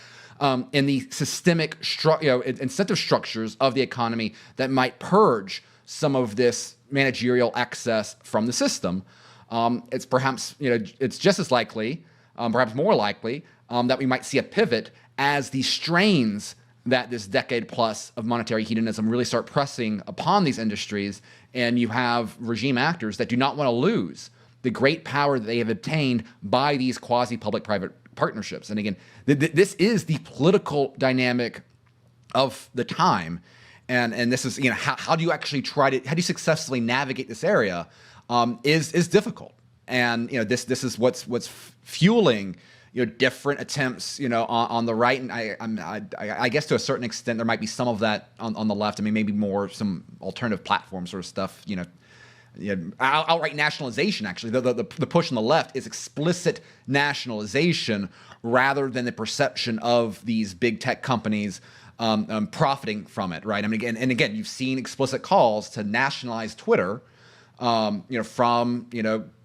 in the systemic incentive structures of the economy that might purge some of this managerial excess from the system. It's perhaps, it's just as likely, perhaps more likely, that we might see a pivot as the strains that this decade plus of monetary hedonism really start pressing upon these industries, and you have regime actors that do not want to lose the great power that they have obtained by these quasi-public-private partnerships. And again, this is the political dynamic of the time, and this is, how do you actually how do you successfully navigate this area is difficult. And this is what's fueling different attempts, on the right, and I guess to a certain extent there might be some of that on the left. I mean, maybe more some alternative platform sort of stuff, outright nationalization. Actually, the push on the left is explicit nationalization rather than the perception of these big tech companies profiting from it, right? I mean, again, you've seen explicit calls to nationalize Twitter, from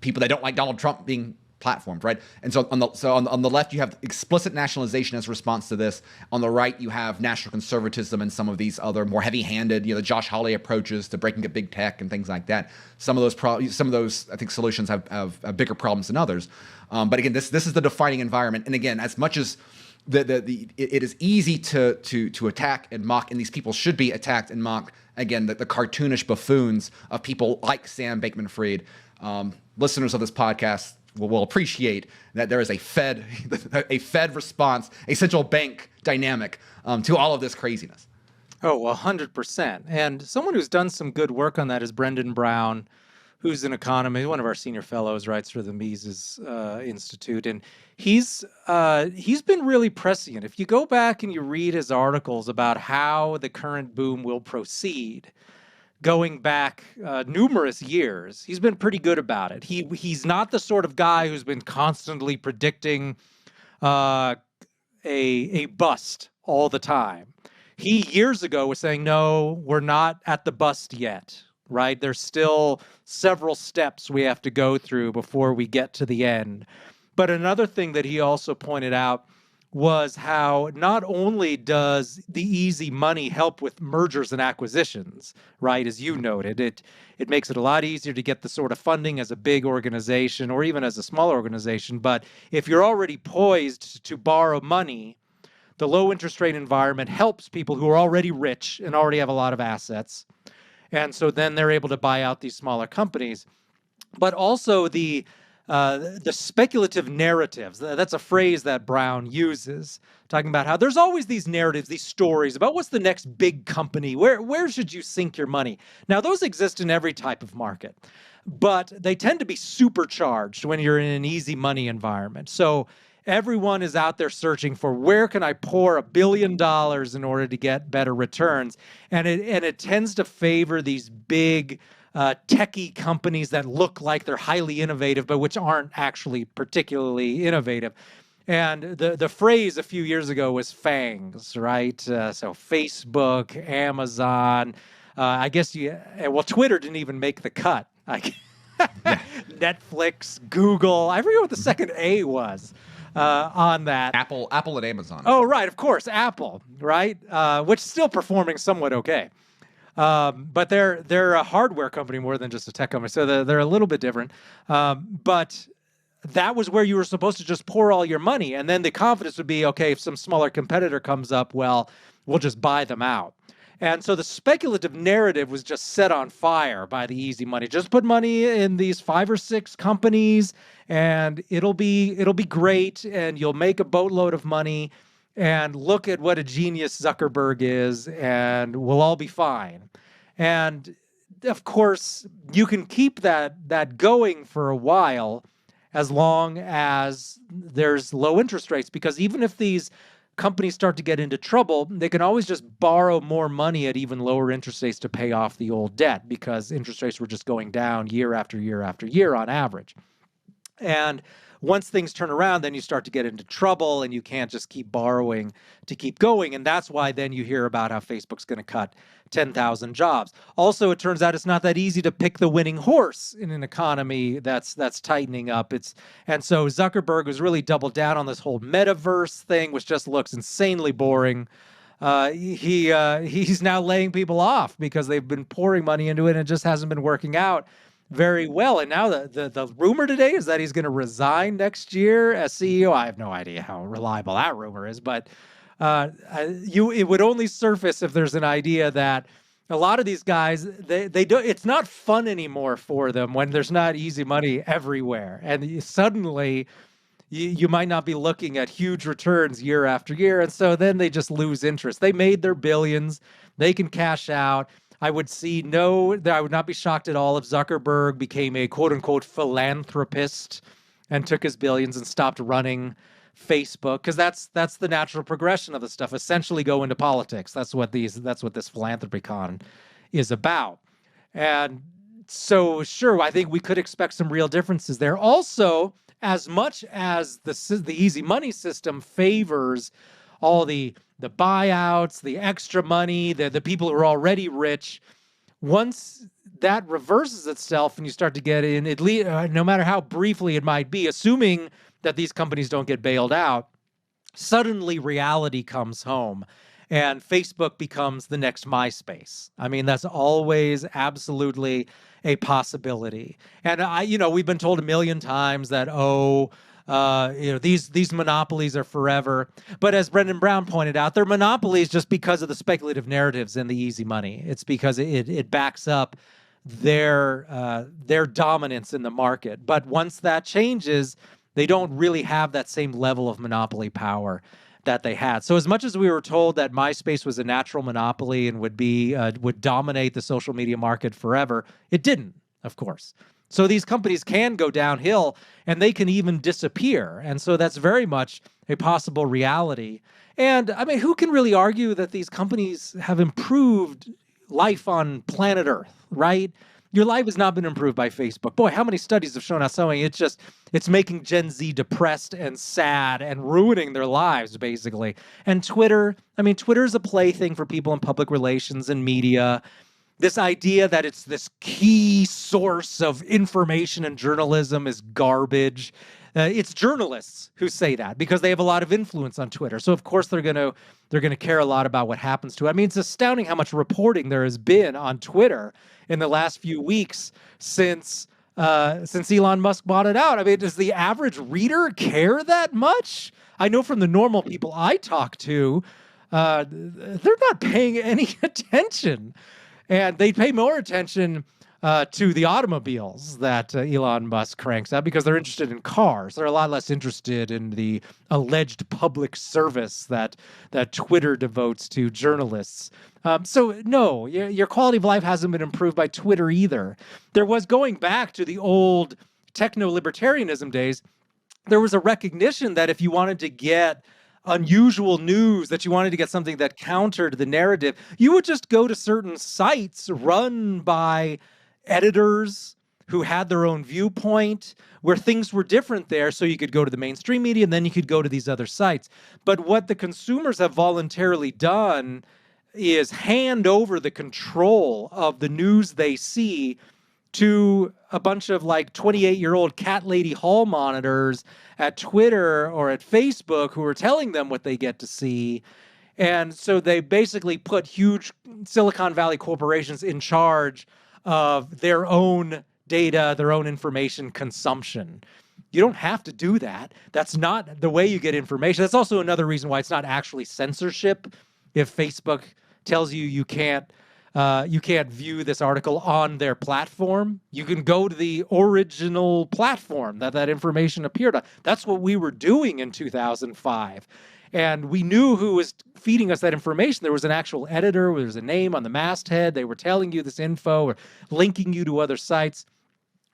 people that don't like Donald Trump being platformed, right? And so on the left, you have explicit nationalization as a response to this. On the right, you have national conservatism and some of these other more heavy-handed, the Josh Hawley approaches to breaking up big tech and things like that. Some of those I think solutions have bigger problems than others. But again, this is the defining environment. And again, as much as it is easy to attack and mock, and these people should be attacked and mocked. Again, the cartoonish buffoons of people like Sam Bankman-Fried. Listeners of this podcast will appreciate that there is a Fed response, a central bank dynamic to all of this craziness. Oh, 100%. And someone who's done some good work on that is Brendan Brown, who's an economist, one of our senior fellows, writes for the Mises Institute, and he's been really prescient. If you go back and you read his articles about how the current boom will proceed, going back numerous years, he's been pretty good about it. He's not the sort of guy who's been constantly predicting a bust all the time. He years ago was saying, no, we're not at the bust yet. Right? There's still several steps we have to go through before we get to the end. But another thing that he also pointed out was how not only does the easy money help with mergers and acquisitions, right? As you noted, it makes it a lot easier to get the sort of funding as a big organization or even as a smaller organization. But if you're already poised to borrow money, the low interest rate environment helps people who are already rich and already have a lot of assets. And so then they're able to buy out these smaller companies. But also the speculative narratives, that's a phrase that Brown uses, talking about how there's always these narratives, these stories about what's the next big company, where should you sink your money? Now, those exist in every type of market, but they tend to be supercharged when you're in an easy money environment. So everyone is out there searching for where can I pour $1 billion in order to get better returns. And it tends to favor these big techie companies that look like they're highly innovative, but which aren't actually particularly innovative. And the phrase a few years ago was FANGs, right? So Facebook, Amazon, I guess Twitter didn't even make the cut. Netflix, Google, I forget what the second A was. On that. Apple and Amazon. Oh, right. Of course. Apple, right? Which is still performing somewhat okay. But they're a hardware company more than just a tech company. So they're a little bit different. But that was where you were supposed to just pour all your money. And then the confidence would be, okay, if some smaller competitor comes up, well, we'll just buy them out. And so the speculative narrative was just set on fire by the easy money. Just put money in these 5 or 6 companies and it'll be great and you'll make a boatload of money and look at what a genius Zuckerberg is and we'll all be fine. And of course, you can keep that going for a while as long as there's low interest rates, because even if these companies start to get into trouble, they can always just borrow more money at even lower interest rates to pay off the old debt, because interest rates were just going down year after year after year on average. And once things turn around, then you start to get into trouble and you can't just keep borrowing to keep going. And that's why then you hear about how Facebook's going to cut 10,000 jobs. Also, it turns out it's not that easy to pick the winning horse in an economy that's tightening up. And so Zuckerberg was really doubled down on this whole metaverse thing, which just looks insanely boring. He's now laying people off because they've been pouring money into it and it just hasn't been working out very well. And now the rumor today is that he's going to resign next year as CEO. I have no idea how reliable that rumor is, but it would only surface if there's an idea that a lot of these guys, they don't. It's not fun anymore for them when there's not easy money everywhere, and suddenly you might not be looking at huge returns year after year, and so then they just lose interest. They made their billions, they can cash out. I would not be shocked at all if Zuckerberg became a quote unquote philanthropist and took his billions and stopped running Facebook, because that's the natural progression of the stuff. Essentially, go into politics. That's what this philanthropy con is about. And so, sure, I think we could expect some real differences there. Also, as much as the easy money system favors all the buyouts, the extra money, the people who are already rich, once that reverses itself and you start to get in, at least, no matter how briefly it might be, assuming that these companies don't get bailed out, suddenly reality comes home and Facebook becomes the next MySpace. I mean, that's always absolutely a possibility. And we've been told a million times that, these monopolies are forever. But as Brendan Brown pointed out, they're monopolies just because of the speculative narratives and the easy money. It's because it backs up their dominance in the market. But once that changes, they don't really have that same level of monopoly power that they had. So as much as we were told that MySpace was a natural monopoly and would dominate the social media market forever, it didn't, of course. So these companies can go downhill and they can even disappear. And so that's very much a possible reality. And I mean, who can really argue that these companies have improved life on planet Earth, right? Your life has not been improved by Facebook. Boy, how many studies have shown us something? It's making Gen Z depressed and sad and ruining their lives, basically. And Twitter is a plaything for people in public relations and media. This idea that it's this key source of information and journalism is garbage. It's journalists who say that because they have a lot of influence on Twitter. So of course they're gonna care a lot about what happens to it. I mean, it's astounding how much reporting there has been on Twitter in the last few weeks since Elon Musk bought it out. I mean, does the average reader care that much? I know from the normal people I talk to, they're not paying any attention. And they pay more attention to the automobiles that Elon Musk cranks out because they're interested in cars. They're a lot less interested in the alleged public service that Twitter devotes to journalists. So no, your quality of life hasn't been improved by Twitter either. There was, going back to the old techno-libertarianism days, there was a recognition that if you wanted to get unusual news, that you wanted to get something that countered the narrative, you would just go to certain sites run by editors who had their own viewpoint, where things were different there. So you could go to the mainstream media and then you could go to these other sites. But what the consumers have voluntarily done is hand over the control of the news they see to a bunch of 28-year-old cat lady hall monitors at Twitter or at Facebook who are telling them what they get to see. And so they basically put huge Silicon Valley corporations in charge of their own data, their own information consumption. You don't have to do that. That's not the way you get information. That's also another reason why it's not actually censorship. If Facebook tells you you can't view this article on their platform, you can go to the original platform that information appeared on. That's what we were doing in 2005. And we knew who was feeding us that information. There was an actual editor, there was a name on the masthead. They were telling you this info or linking you to other sites.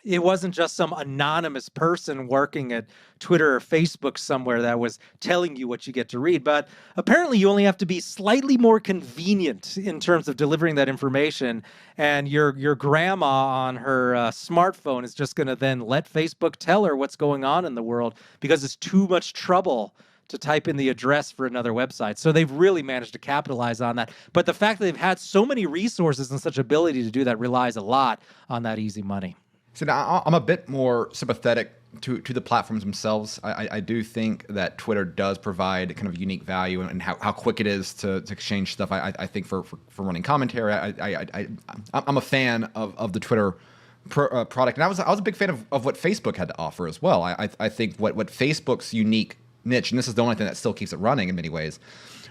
It wasn't just some anonymous person working at Twitter or Facebook somewhere that was telling you what you get to read. But apparently you only have to be slightly more convenient in terms of delivering that information. And your grandma on her smartphone is just going to then let Facebook tell her what's going on in the world because it's too much trouble to type in the address for another website. So they've really managed to capitalize on that. But the fact that they've had so many resources and such ability to do that relies a lot on that easy money. So now I'm a bit more sympathetic to the platforms themselves. I do think that Twitter does provide kind of unique value and how quick it is to exchange stuff. I think for running commentary, I'm a fan of the Twitter product. And I was a big fan of what Facebook had to offer as well. I think what Facebook's unique niche, and this is the only thing that still keeps it running in many ways,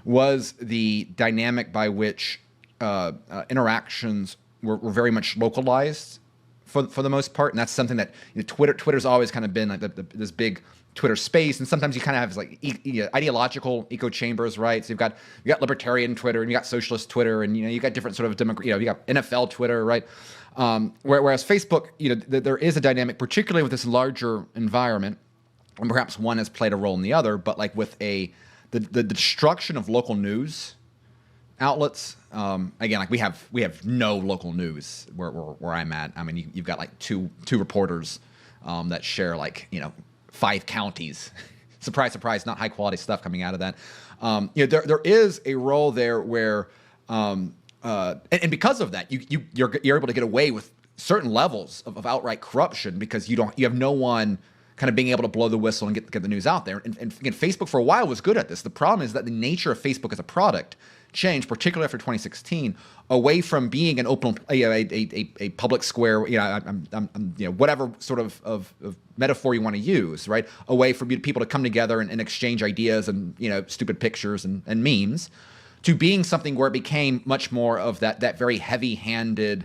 was the dynamic by which interactions were very much localized for the most part, and that's something that Twitter's always kind of been like this big Twitter space, and sometimes you kind of have like ideological echo chambers, right? So you got libertarian Twitter, and you got socialist Twitter, and you got different sort of you got NFL Twitter, right? Whereas Facebook, there is a dynamic, particularly with this larger environment, and perhaps one has played a role in the other, but like with the destruction of local news outlets, again, like we have no local news where I'm at. I mean, you've got like two reporters that share like 5 counties. Surprise, surprise, not high quality stuff coming out of that. There is a role there where, and because of that, you're able to get away with certain levels of outright corruption because you have no one kind of being able to blow the whistle and get the news out there. And again, Facebook for a while was good at this. The problem is that the nature of Facebook as a product changed, particularly after 2016, away from being an open, a public square, whatever sort of metaphor you want to use, right? Away from people to come together and exchange ideas and stupid pictures and memes, to being something where it became much more of that very heavy-handed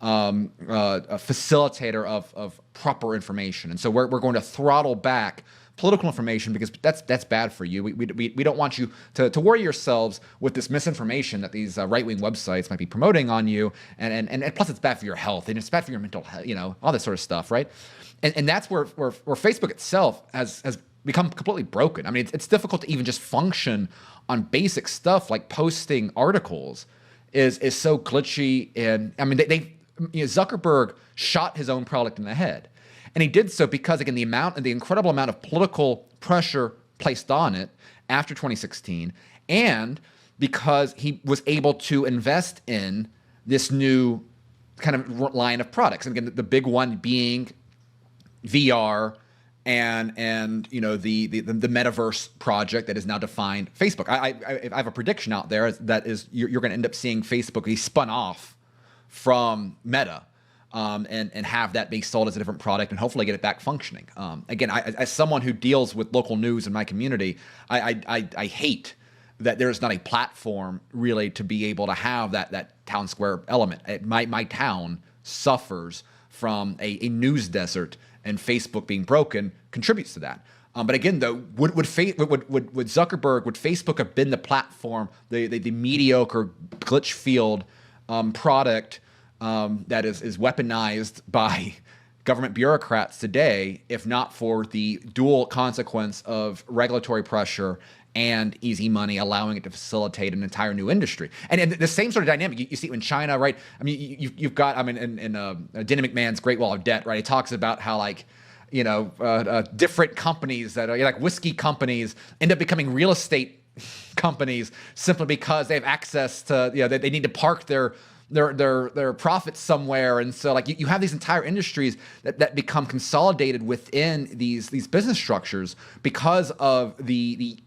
a facilitator of proper information. And so we're going to throttle back political information because that's bad for you. We don't want you to worry yourselves with this misinformation that these right-wing websites might be promoting on you, and plus it's bad for your health and it's bad for your mental health, all this sort of stuff, right? And that's where Facebook itself has become completely broken. I mean, it's difficult to even just function on basic stuff like posting articles is so glitchy. And I mean, Zuckerberg shot his own product in the head. And he did so because, again, the incredible amount of political pressure placed on it after 2016, and because he was able to invest in this new kind of line of products. And again, the big one being VR and the metaverse project that is now defined Facebook. I have a prediction out there that is you're going to end up seeing Facebook be spun off from Meta. And have that be sold as a different product and hopefully get it back functioning. Again, as someone who deals with local news in my community, I hate that there's not a platform really to be able to have that town square element. My town suffers from a news desert, and Facebook being broken contributes to that. But again, though, would Zuckerberg, would Facebook have been the platform, the mediocre glitch-filled product that is weaponized by government bureaucrats today, if not for the dual consequence of regulatory pressure and easy money allowing it to facilitate an entire new industry? And the same sort of dynamic, you see in China, right? I mean, you've got, I mean, in Denny McMahon's Great Wall of Debt, right? He talks about how different companies that are like whiskey companies end up becoming real estate companies simply because they have access to, they need to park their profits somewhere. And so like you have these entire industries that become consolidated within these business structures because of the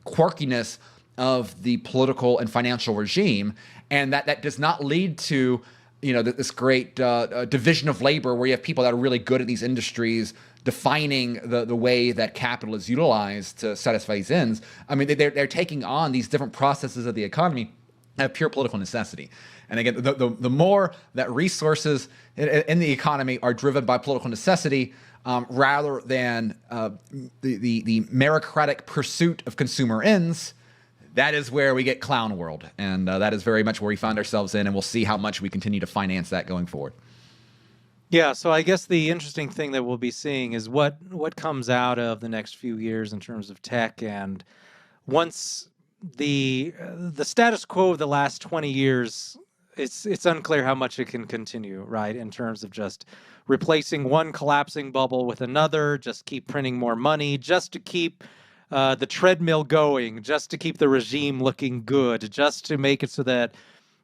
quirkiness of the political and financial regime. And that does not lead to this great division of labor where you have people that are really good at these industries defining the way that capital is utilized to satisfy these ends. I mean, they're taking on these different processes of the economy of pure political necessity. And again, the more that resources in the economy are driven by political necessity rather than the meritocratic pursuit of consumer ends, that is where we get clown world. And that is very much where we find ourselves in, and we'll see how much we continue to finance that going forward. Yeah, so I guess the interesting thing that we'll be seeing is what comes out of the next few years in terms of tech. And once the status quo of the last 20 years, it's unclear how much it can continue, right? In terms of just replacing one collapsing bubble with another, just keep printing more money, just to keep the treadmill going, just to keep the regime looking good, just to make it so that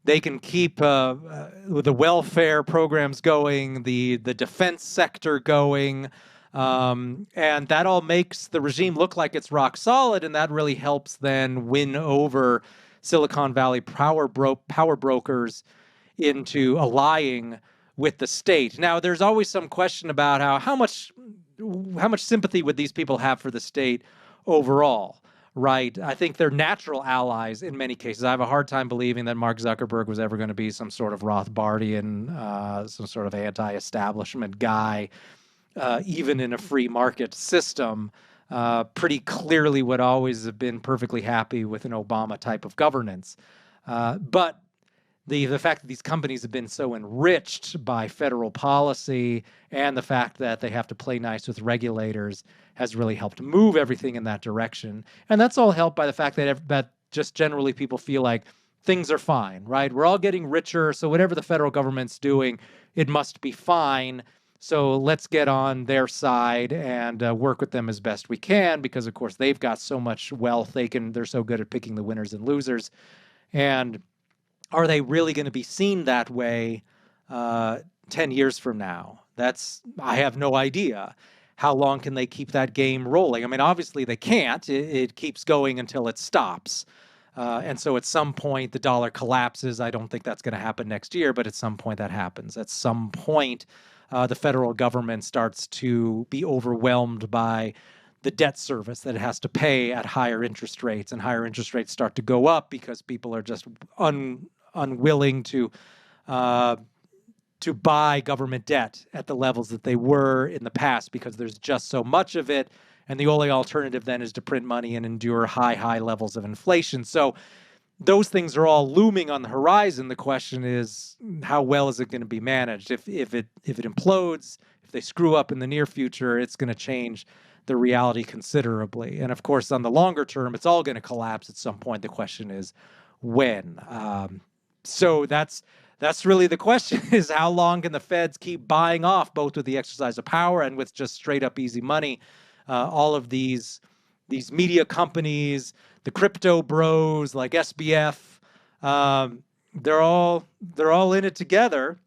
they can keep the welfare programs going, the defense sector going. And that all makes the regime look like it's rock solid, and that really helps then win over Silicon Valley power brokers into allying with the state. Now, there's always some question about how much sympathy would these people have for the state overall, right? I think they're natural allies in many cases. I have a hard time believing that Mark Zuckerberg was ever going to be some sort of Rothbardian, some sort of anti-establishment guy, even in a free market system. Pretty clearly would always have been perfectly happy with an Obama type of governance. But the fact that these companies have been so enriched by federal policy and the fact that they have to play nice with regulators has really helped move everything in that direction. And that's all helped by the fact that just generally people feel like things are fine, right? We're all getting richer, so whatever the federal government's doing, it must be fine. So let's get on their side and work with them as best we can, because of course they've got so much wealth. They're so good at picking the winners and losers. And are they really going to be seen that way 10 years from now? I have no idea. How long can they keep that game rolling? I mean, obviously they can't. It keeps going until it stops. And so at some point the dollar collapses. I don't think that's going to happen next year, but at some point that happens. At some point, the federal government starts to be overwhelmed by the debt service that it has to pay at higher interest rates, and higher interest rates start to go up because people are just unwilling to buy government debt at the levels that they were in the past because there's just so much of it. And the only alternative then is to print money and endure high levels of inflation. So those things are all looming on the horizon. The question is, how well is it going to be managed? If it implodes, if they screw up in the near future, it's going to change the reality considerably. And of course, on the longer term, it's all going to collapse at some point. The question is when. So that's really the question, is how long can the feds keep buying off, both with the exercise of power and with just straight up easy money, all of these media companies, the crypto bros like SBF, they're all in it together,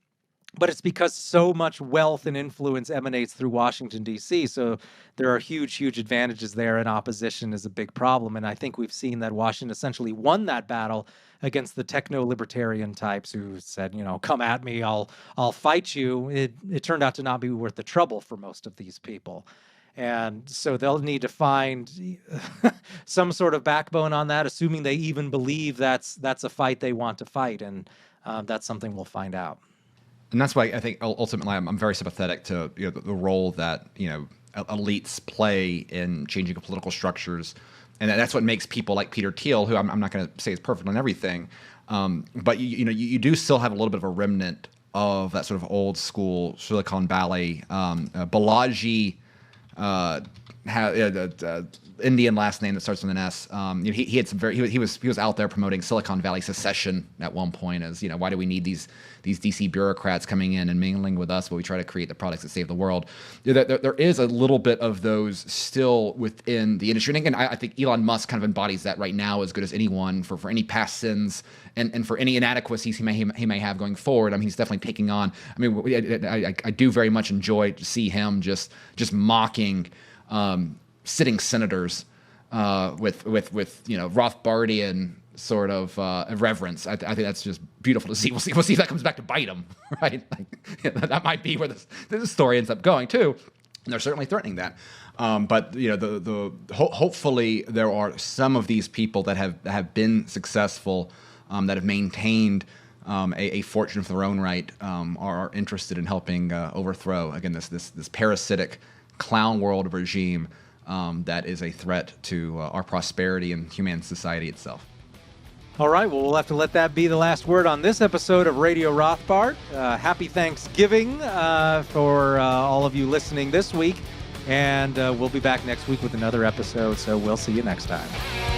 but it's because so much wealth and influence emanates through Washington, D.C. So there are huge advantages there, and opposition is a big problem. And I think we've seen that Washington essentially won that battle against the techno-libertarian types who said, come at me, I'll fight you. It turned out to not be worth the trouble for most of these people. And so they'll need to find some sort of backbone on that, assuming they even believe that's a fight they want to fight. And that's something we'll find out. And that's why I think ultimately I'm very sympathetic to the role that elites play in changing political structures, and that's what makes people like Peter Thiel, who I'm not going to say is perfect on everything, but you do still have a little bit of a remnant of that sort of old school Silicon Valley. Balaji, Indian last name that starts with an S. He had he was out there promoting Silicon Valley secession at one point, as why do we need these DC bureaucrats coming in and mingling with us while we try to create the products that save the world? There is a little bit of those still within the industry, and again, I think Elon Musk kind of embodies that right now as good as anyone for any past sins and for any inadequacies he may have going forward. I mean, he's definitely taking on. I mean, I do very much enjoy to see him just mocking sitting senators with Rothbardian sort of irreverence. I think that's just beautiful to see. We'll see if that comes back to bite him, right? That might be where the story ends up going too. And they're certainly threatening that. But hopefully there are some of these people that have been successful, that have maintained a fortune of their own right, are interested in helping overthrow again this parasitic clown world regime that is a threat to our prosperity and human society itself. All right, well, we'll have to let that be the last word on this episode of Radio Rothbard. Happy Thanksgiving for all of you listening this week, and we'll be back next week with another episode, so we'll see you next time.